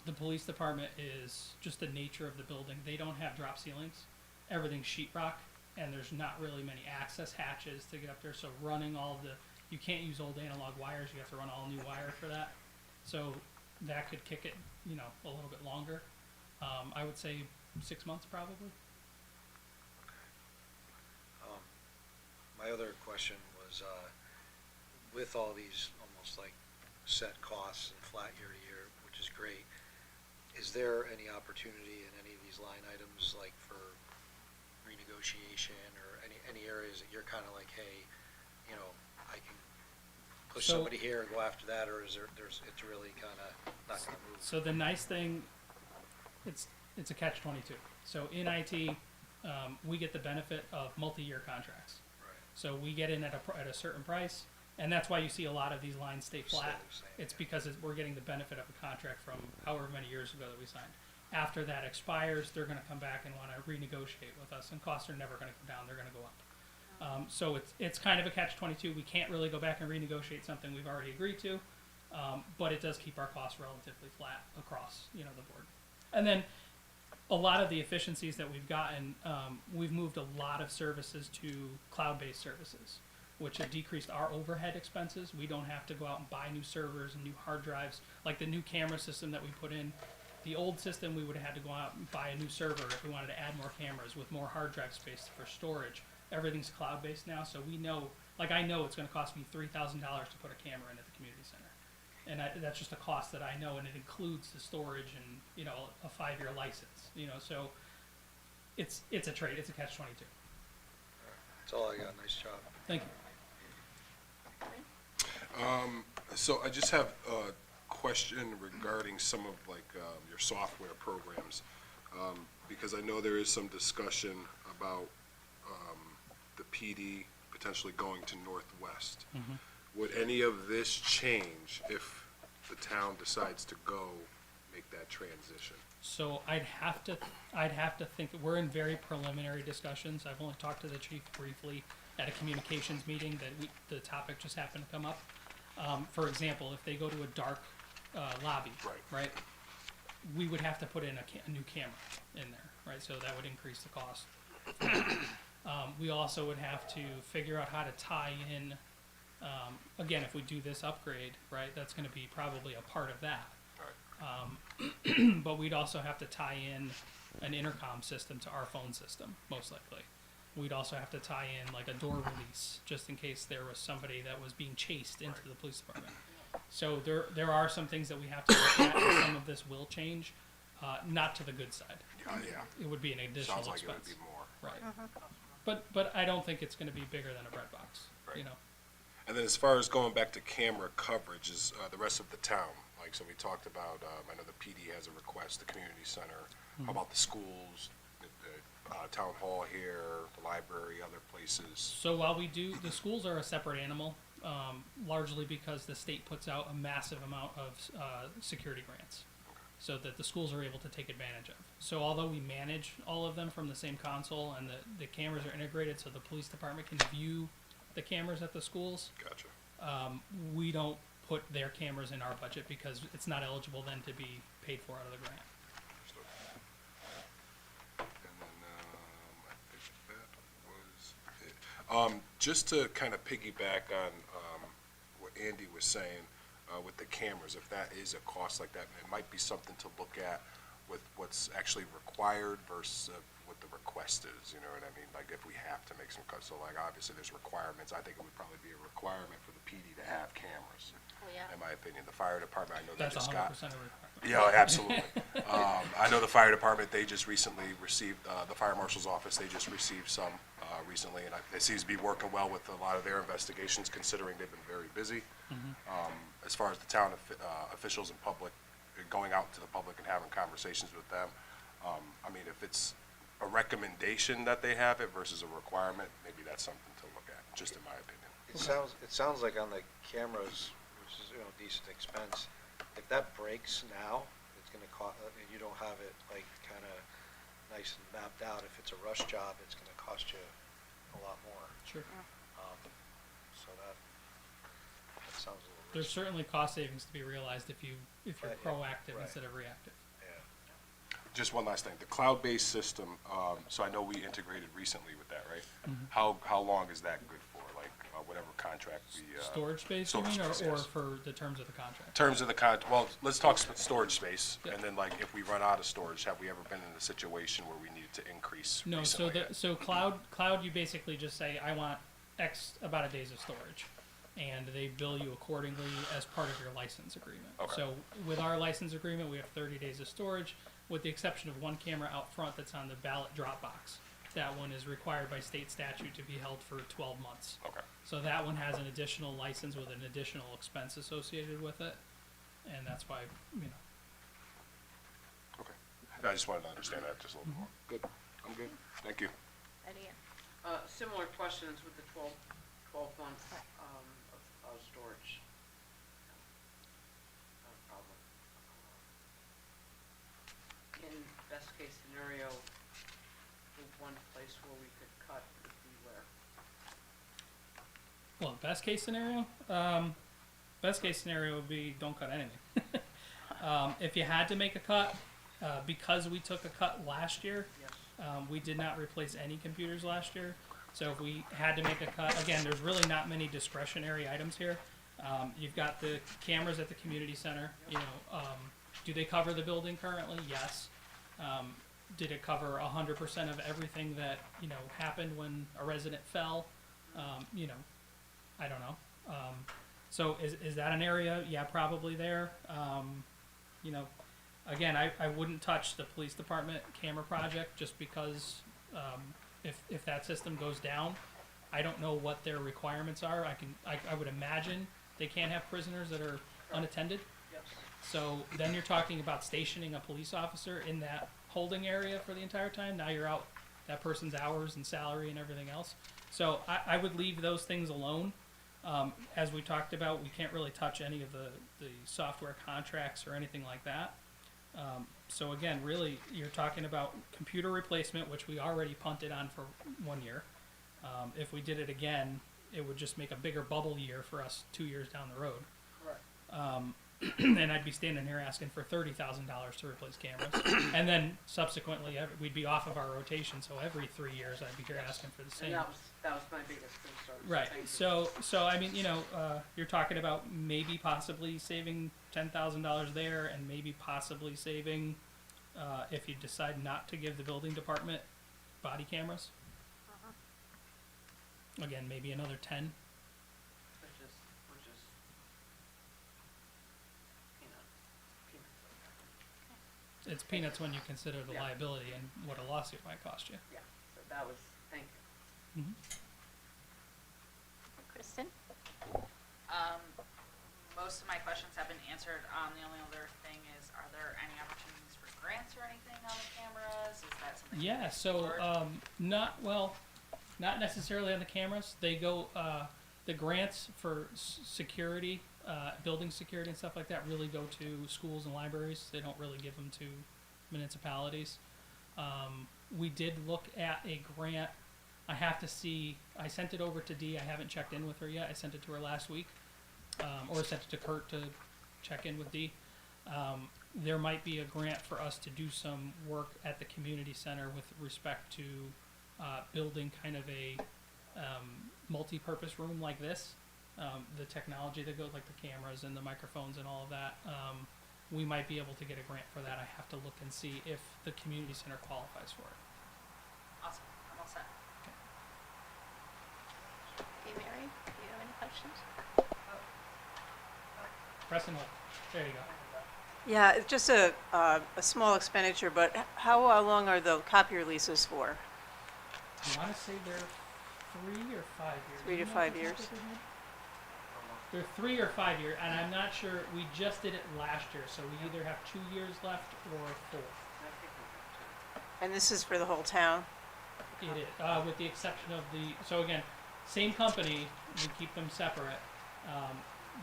Speaker 10: The police department is just the nature of the building. They don't have drop ceilings. Everything's sheetrock, and there's not really many access hatches to get up there. So running all you can't use old analog wires. You have to run all new wire for that. So that could kick it, you know, a little bit longer. I would say 6 months probably.
Speaker 3: My other question was, with all these almost like set costs and flat year to year, which is great, is there any opportunity in any of these line items, like for renegotiation or any areas that you're kind of like, hey, you know, I can push
Speaker 10: So-
Speaker 3: somebody here and go after that, or is it's really kind of not going to move?
Speaker 10: So the nice thing, it's a catch-22. So in IT, we get the benefit of multi-year contracts.
Speaker 3: Right.
Speaker 10: So we get in at a certain price, and that's why you see a lot of these lines stay flat.
Speaker 3: Stay the same,
Speaker 10: It's
Speaker 3: yeah.
Speaker 10: because we're getting the benefit of a contract from however many years ago that we signed. After that expires, they're going to come back and want to renegotiate with us, and costs are never going to go down; they're going to go up. So it's kind of a catch-22. We can't really go back and renegotiate something we've already agreed to, but it does keep our costs relatively flat across, you know, the board. And then a lot of the efficiencies that we've gotten, we've moved a lot of services to cloud-based services, which have decreased our overhead expenses. We don't have to go out and buy new servers and new hard drives. Like the new camera system that we put in, the old system, we would have had to go out and buy a new server if we wanted to add more cameras with more hard drive space for storage. Everything's cloud-based now, so we know, like I know it's gonna cost me $3,000 to put a camera in at the community center. And that's just a cost that I know, and it includes the storage and, you know, a 5-year license, you know, so it's a trade, it's a catch-22.
Speaker 3: That's all I got. Nice job.
Speaker 10: Thank you.
Speaker 4: So I just have a question regarding some of like your software programs, because I know there is some discussion about the PD potentially going to Northwest. Would any of this change if the town decides to go make that transition?
Speaker 10: So I'd have to think, we're in very preliminary discussions. I've only talked to the chief briefly at a communications meeting that the topic just happened to come up. For example, if they go to a dark lobby, right, we would have to put in a new camera in there, right? So that would increase the cost. We also would have to figure out how to tie in, again, if we do this upgrade, right, that's gonna be probably a part of that. But we'd also have to tie in an intercom system to our phone system, most likely. We'd also have to tie in like a door release, just in case there was somebody that was being chased into the police department. So there are some things that we have to look at, and some of this will change, not to the good side.
Speaker 4: Yeah.
Speaker 10: It would be an additional
Speaker 4: Sounds like it
Speaker 10: expense.
Speaker 4: would be more.
Speaker 10: Right. But I don't think it's gonna be bigger than a bread box, you know?
Speaker 4: And then as far as going back to camera coverage, is the rest of the town, like, so we talked about, I know the PD has a request, the community center, how about the schools, the town hall here, the library, other places?
Speaker 10: So while the schools are a separate animal, largely because the state puts out a massive amount of security grants, so that the schools are able to take advantage of. So although we manage all of them from the same console and the cameras are integrated so the police department can view the cameras at the schools,
Speaker 4: Gotcha.
Speaker 10: we don't put their cameras in our budget because it's not eligible then to be paid for out of the grant.
Speaker 4: And then, I think that was it. Just to kind of piggyback on, what Andy was saying, with the cameras, if that is a cost like that, it might be something to look at with what's actually required versus what the request is, you know what I mean? Like, if we have to make some cuts, so like, obviously, there's requirements, I think it would probably be a requirement for the PD to have cameras,
Speaker 1: Oh, yeah.
Speaker 4: in my opinion. The fire department, I know they
Speaker 10: That's
Speaker 4: just
Speaker 10: 100%
Speaker 4: got.
Speaker 10: a requirement.
Speaker 4: Yeah, absolutely. I know the fire department, they just recently received, the fire marshal's office, they just received some recently, and it seems to be working well with a lot of their investigations, considering they've been very busy. As far as the town officials and public, going out to the public and having conversations with them, I mean, if it's a recommendation that they have it versus a requirement, maybe that's something to look at, just in my opinion.
Speaker 3: It sounds like on the cameras, which is, decent expense, if that breaks now, it's gonna cost, and you don't have it like kinda nice and mapped out, if it's a rush job, it's gonna cost you a lot more.
Speaker 10: Sure.
Speaker 3: So that sounds a little
Speaker 10: There's
Speaker 3: risky.
Speaker 10: certainly cost savings to be realized if you're
Speaker 3: Yeah,
Speaker 10: proactive
Speaker 3: right.
Speaker 10: instead of reactive.
Speaker 3: Yeah.
Speaker 4: Just one last thing, the cloud-based system, so I know we integrated recently with that, right?
Speaker 10: Mm-hmm.
Speaker 4: How long is that good for, like, whatever contract we?
Speaker 10: Storage space, you
Speaker 4: storage
Speaker 10: mean,
Speaker 4: space,
Speaker 10: or
Speaker 4: yes.
Speaker 10: for the terms of the contract?
Speaker 4: Terms of the well, let's talk storage space,
Speaker 10: Yeah.
Speaker 4: and then like if we run out of storage, have we ever been in a situation where we needed to increase
Speaker 10: No, so
Speaker 4: recently?
Speaker 10: so cloud, you basically just say, I want X amount of days of storage, and they bill you accordingly as part of your license agreement.
Speaker 4: Okay.
Speaker 10: So with our license agreement, we have 30 days of storage, with the exception of one camera out front that's on the ballot drop box. That one is required by state statute to be held for 12 months.
Speaker 4: Okay,
Speaker 10: So that one has an additional license with an additional expense associated with it, and that's why,
Speaker 4: okay. I just wanted to understand that just a little more. Good, I'm good, thank you.
Speaker 1: Eddie,
Speaker 5: Similar questions with the 12 months, of storage. Not a problem. In best case scenario, the one place where we could cut would be where?
Speaker 10: well, best case scenario would be don't cut anything. If you had to make a cut, because we took a cut last year,
Speaker 5: Yes.
Speaker 10: we did not replace any computers last year. So if we had to make a cut, again, there's really not many discretionary items here. You've got the cameras at the community center, do they cover the building currently? Yes. Did it cover 100% of everything that, happened when a resident fell? I don't know. So is that an area? Yeah, probably there. Again, I wouldn't touch the police department camera project just because, if that system goes down, I don't know what their requirements are. I would imagine they can't have prisoners that are unattended.
Speaker 5: Yes.
Speaker 10: So then you're talking about stationing a police officer in that holding area for the entire time. Now you're out that person's hours and salary and everything else. So I would leave those things alone. As we talked about, we can't really touch any of the software contracts or anything like that. So again, really, you're talking about computer replacement, which we already punted on for 1 year. If we did it again, it would just make a bigger bubble year for us 2 years down the road.
Speaker 5: Correct.
Speaker 10: And I'd be standing here asking for $30,000 to replace cameras. And then subsequently, we'd be off of our rotation, so every 3 years, I'd be here asking for the same.
Speaker 5: And that was my biggest concern. so
Speaker 10: Right.
Speaker 5: thank you.
Speaker 10: So I mean, you're talking about maybe possibly saving $10,000 there, and maybe possibly saving, if you decide not to give the building department body cameras. Again, maybe another 10.
Speaker 5: Which is, peanuts.
Speaker 10: It's peanuts when you consider the
Speaker 5: Yeah.
Speaker 10: liability and what a lawsuit might cost you.
Speaker 5: Yeah, so that was, thank you.
Speaker 1: Kristen?
Speaker 11: Most of my questions have been answered. The only other thing is, are there any opportunities for grants or anything on the cameras? Is that something? you
Speaker 10: Yeah,
Speaker 11: guys
Speaker 10: so,
Speaker 11: support?
Speaker 10: not necessarily on the cameras. They go, the grants for security, building security and stuff like that really go to schools and libraries. They don't really give them to municipalities. We did look at a grant. I have to see, I sent it over to Dee. I haven't checked in with her yet. I sent it to her last week. or sent it to Kurt to check in with Dee. There might be a grant for us to do some work at the community center with respect to building kind of a multi-purpose room like this. The technology that goes, like the cameras and the microphones and all of that. We might be able to get a grant for that. I have to look and see if the community center qualifies for it.
Speaker 11: Awesome, I'm all set.
Speaker 1: Okay, Mary, do you have any questions?
Speaker 10: Press and hold. There you go.
Speaker 9: Yeah, it's just a small expenditure, but how long are the copier leases for?
Speaker 10: I want to say they're 3 or 5 years.
Speaker 9: 3 to
Speaker 10: Do you know
Speaker 9: 5
Speaker 10: off the top
Speaker 9: years.
Speaker 10: of your head? They're 3 or 5 years, and I'm not sure. We just did it last year, so we either have 2 years left or 4.
Speaker 9: And this is for the whole town?
Speaker 10: It is, with the exception of the. So again, same company. We keep them separate.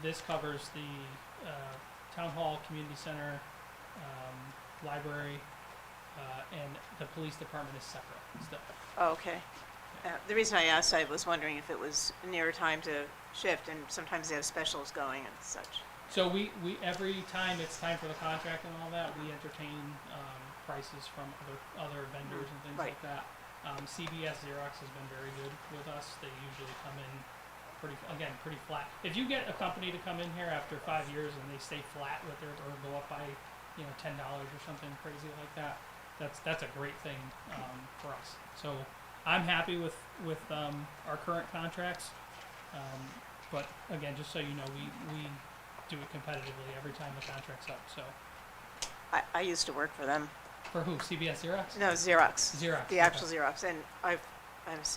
Speaker 10: This covers the town hall, community center, library, and the police department is separate still.
Speaker 9: Oh, okay. The reason I asked, I was wondering if it was near time to shift, and sometimes they have specials going and such.
Speaker 10: So we every time it's time for the contract and all that, we entertain prices from other vendors and things
Speaker 9: Right.
Speaker 10: like that. CBS Xerox has been very good with us. They usually come in pretty flat. If you get a company to come in here after 5 years and they stay flat with their, or go up by $10 or something crazy like that, that's a great thing for us. So I'm happy with our current contracts. But again, just so you know, we do it competitively every time the contract's up. So
Speaker 9: I used to work for them.
Speaker 10: for who? CBS Xerox?
Speaker 9: No, Xerox.
Speaker 10: Xerox,
Speaker 9: The actual
Speaker 10: okay.
Speaker 9: Xerox, and I've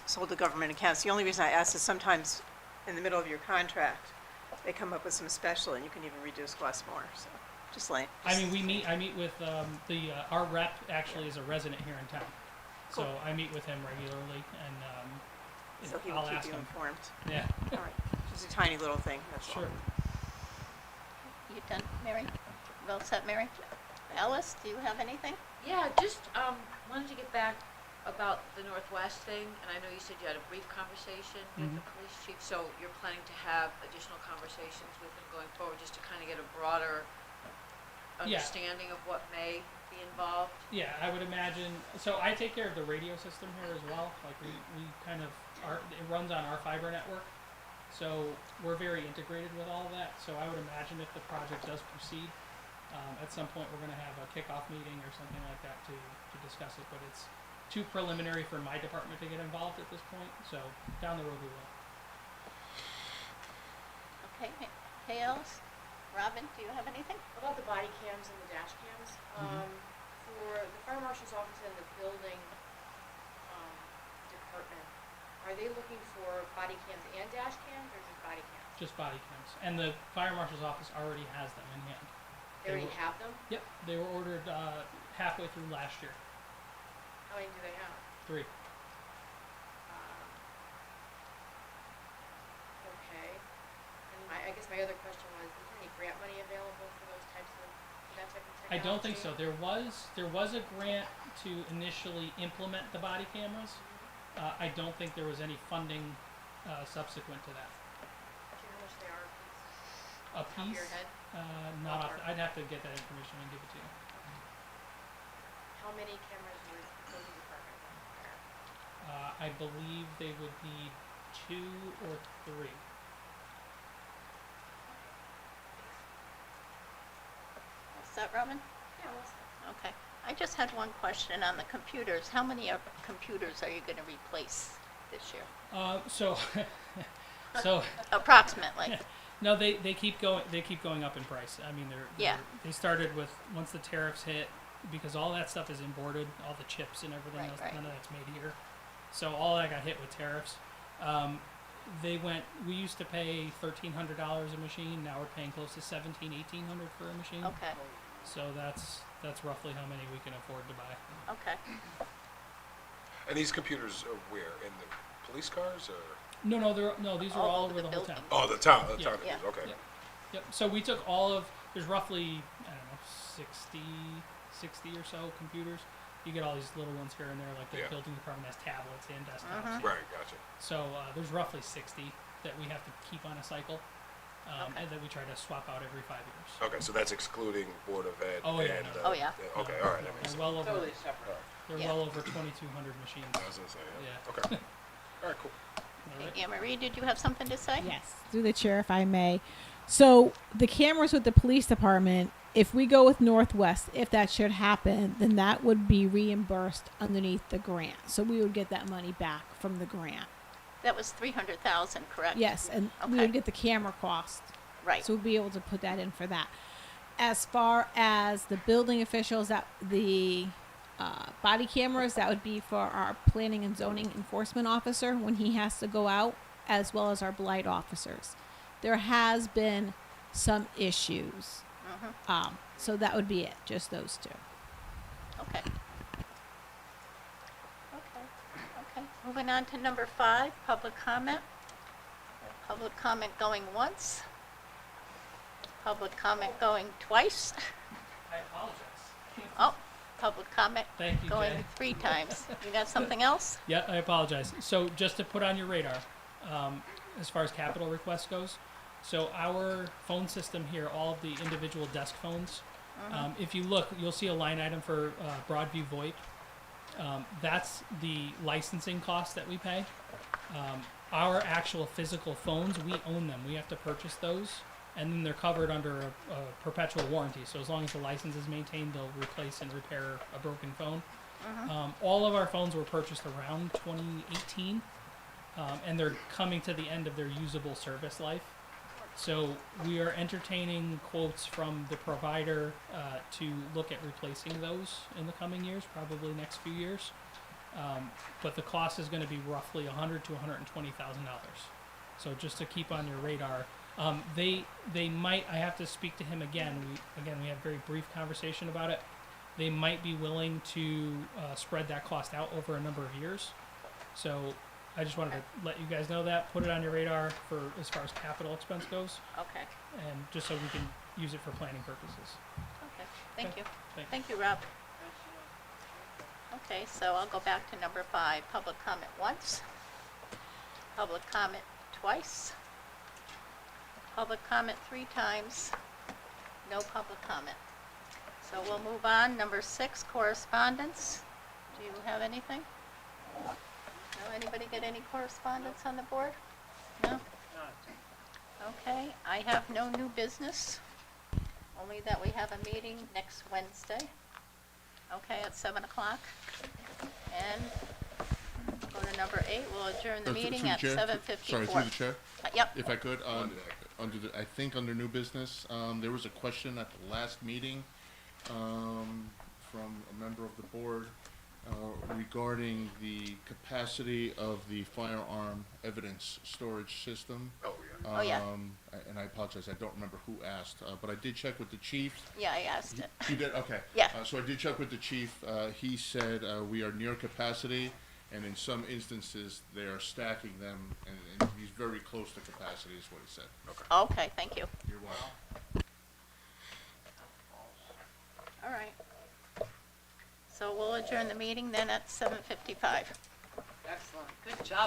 Speaker 9: sold to government accounts. The only reason I asked is sometimes in the middle of your contract, they come up with some special, and you can even reduce costs more, so, just like.
Speaker 10: I mean, I meet with our rep actually is a resident here in town, so
Speaker 9: Cool.
Speaker 10: I meet with him regularly, and
Speaker 9: So he will
Speaker 10: I'll
Speaker 9: keep
Speaker 10: ask
Speaker 9: you
Speaker 10: him.
Speaker 9: informed.
Speaker 10: Yeah,
Speaker 9: All right, just a tiny little thing, that's all.
Speaker 10: sure.
Speaker 1: You done, Mary? Well set, Mary? Alice, do you have anything?
Speaker 6: Yeah, just, wanted to get back about the Northwest thing, and I know you said you had a brief conversation with the police chief, so you're planning to have additional conversations with him going forward, just to kind of get a broader
Speaker 10: Yeah.
Speaker 6: understanding of what may be involved?
Speaker 10: Yeah, I would imagine. So I take care of the radio system here as well. Like we kind of it runs on our fiber network, so we're very integrated with all of that. So I would imagine if the project does proceed, at some point we're going to have a kickoff meeting or something like that to discuss it. But it's too preliminary for my department to get involved at this point. So down the road we will.
Speaker 1: Okay, hey Alice? Robin, do you have anything?
Speaker 12: About the body cams and the dash cams, for the fire marshal's office and the building, department, are they looking for body cams and dash cams, or just body cams?
Speaker 10: Just body cams, and the fire marshal's office already has them in hand.
Speaker 12: They already have them?
Speaker 10: Yep, they were ordered halfway through last year.
Speaker 12: How many do they have?
Speaker 10: 3.
Speaker 12: Okay. And I guess my other question was, is there any grant money available for those types of, for that type of
Speaker 10: I
Speaker 12: technology?
Speaker 10: don't think so. There was a grant to initially implement the body cameras. I don't think there was any funding subsequent to that.
Speaker 12: Do you know how much they are, please?
Speaker 10: A
Speaker 12: Top of
Speaker 10: piece,
Speaker 12: your head?
Speaker 10: not off,
Speaker 12: Ballpark.
Speaker 10: I'd have to get that information and give it to you.
Speaker 12: How many cameras would the building department require?
Speaker 10: I believe they would need 2 or 3.
Speaker 1: Is that Robin?
Speaker 12: Yeah, what's that?
Speaker 1: Okay. I just had one question on the computers. How many computers are you going to replace this year?
Speaker 10: So
Speaker 1: Approximately.
Speaker 10: no, they keep going up in price. I mean,
Speaker 1: Yeah.
Speaker 10: they started with once the tariffs hit, because all that stuff is imported, all the chips and everything
Speaker 1: Right,
Speaker 10: else,
Speaker 1: right.
Speaker 10: none of that's made here. So all that got hit with tariffs. We used to pay $1,300 a machine. Now we're paying close to $1,700, $1,800 for a machine.
Speaker 1: Okay,
Speaker 10: So that's roughly how many we can afford to buy.
Speaker 1: okay.
Speaker 4: And these computers are where? In the police cars or?
Speaker 10: No, these are
Speaker 1: All
Speaker 10: all
Speaker 1: over
Speaker 10: over
Speaker 1: the
Speaker 10: the whole
Speaker 1: building.
Speaker 10: town.
Speaker 4: Oh, the town
Speaker 10: Yeah.
Speaker 4: computers, okay.
Speaker 10: Yep. Yep. So we took there's roughly, I don't know, 60 or so computers. You get all these little ones here and there, like the
Speaker 4: Yeah.
Speaker 10: building department has tablets and desktops.
Speaker 1: Mhm.
Speaker 4: Right, gotcha.
Speaker 10: So there's roughly 60 that we have to keep on a cycle.
Speaker 1: Okay.
Speaker 10: and then we try to swap out every 5 years.
Speaker 4: Okay, so that's excluding Board of Ed
Speaker 10: Oh, yeah.
Speaker 4: and,
Speaker 1: Oh, yeah.
Speaker 4: Okay, all right, that makes
Speaker 10: They're
Speaker 4: sense.
Speaker 10: well over,
Speaker 5: Totally separate.
Speaker 10: they're
Speaker 1: Yeah.
Speaker 10: well over 2,200 machines.
Speaker 4: I was gonna say, yeah.
Speaker 10: Yeah.
Speaker 4: Okay. All right, cool.
Speaker 10: All right.
Speaker 1: Anne Marie, did you have something to say?
Speaker 13: Yes, through the chair, if I may. So the cameras with the police department, if we go with Northwest, if that should happen, then that would be reimbursed underneath the grant. So we would get that money back from the grant.
Speaker 1: That was 300,000, correct?
Speaker 13: Yes, and we
Speaker 1: Okay.
Speaker 13: would get the camera cost.
Speaker 1: Right.
Speaker 13: So we'll be able to put that in for that. As far as the building officials, that the body cameras, that would be for our planning and zoning enforcement officer when he has to go out, as well as our blight officers. There has been some issues. So that would be it, just those two.
Speaker 1: Okay. Okay. Moving on to number 5, public comment. Public comment going once. Public comment going twice.
Speaker 10: I apologize.
Speaker 1: Oh, public comment
Speaker 10: Thank you,
Speaker 1: going
Speaker 10: Jay.
Speaker 1: 3 times. You got something else?
Speaker 10: Yeah, I apologize. So just to put on your radar, as far as capital request goes, so our phone system here, all of the individual desk phones, if you look, you'll see a line item for Broadview VoIP. That's the licensing cost that we pay. Our actual physical phones, we own them. We have to purchase those, and then they're covered under a perpetual warranty. So as long as the license is maintained, they'll replace and repair a broken phone. All of our phones were purchased around 2018, and they're coming to the end of their usable service life. So we are entertaining quotes from the provider to look at replacing those in the coming years, probably next few years. But the cost is going to be roughly $100,000 to $120,000. So just to keep on your radar, they might. I have to speak to him again. We had a very brief conversation about it. They might be willing to spread that cost out over a number of years. So I just wanted to let you guys know that, put it on your radar for as far as capital expense goes,
Speaker 1: Okay.
Speaker 10: and just so we can use it for planning purposes.
Speaker 1: Okay. Thank
Speaker 10: Okay.
Speaker 1: you.
Speaker 10: Thanks.
Speaker 1: Thank you, Rob. Okay, so I'll go back to number 5, public comment once. Public comment twice. Public comment 3 times. No public comment. So we'll move on. Number 6, correspondence. Do you have anything? No, anybody get any correspondence on the board? No? Okay, I have no new business, only that we have a meeting next Wednesday, okay, at 7 o'clock. And go to number 8, we'll adjourn the
Speaker 8: Through
Speaker 1: meeting
Speaker 8: the
Speaker 1: at
Speaker 8: chair?
Speaker 1: 7:54.
Speaker 8: Sorry, through the chair?
Speaker 1: Yep,
Speaker 8: If I could, I think under new business, there was a question at the last meeting from a member of the board regarding the capacity of the firearm evidence storage system.
Speaker 4: Oh, yeah.
Speaker 1: Oh, yeah.
Speaker 8: And I apologize, I don't remember who asked, but I did check with the chief.
Speaker 1: yeah, I asked it.
Speaker 8: You did, okay.
Speaker 1: Yeah.
Speaker 8: So I did check with the chief. He said we are near capacity, and in some instances, they are stacking them, and he's very close to capacity, is what he said. Okay.
Speaker 1: Okay, thank you.
Speaker 8: You're welcome.
Speaker 1: All right. So we'll adjourn the meeting then at 7:55.
Speaker 5: Excellent. Good job.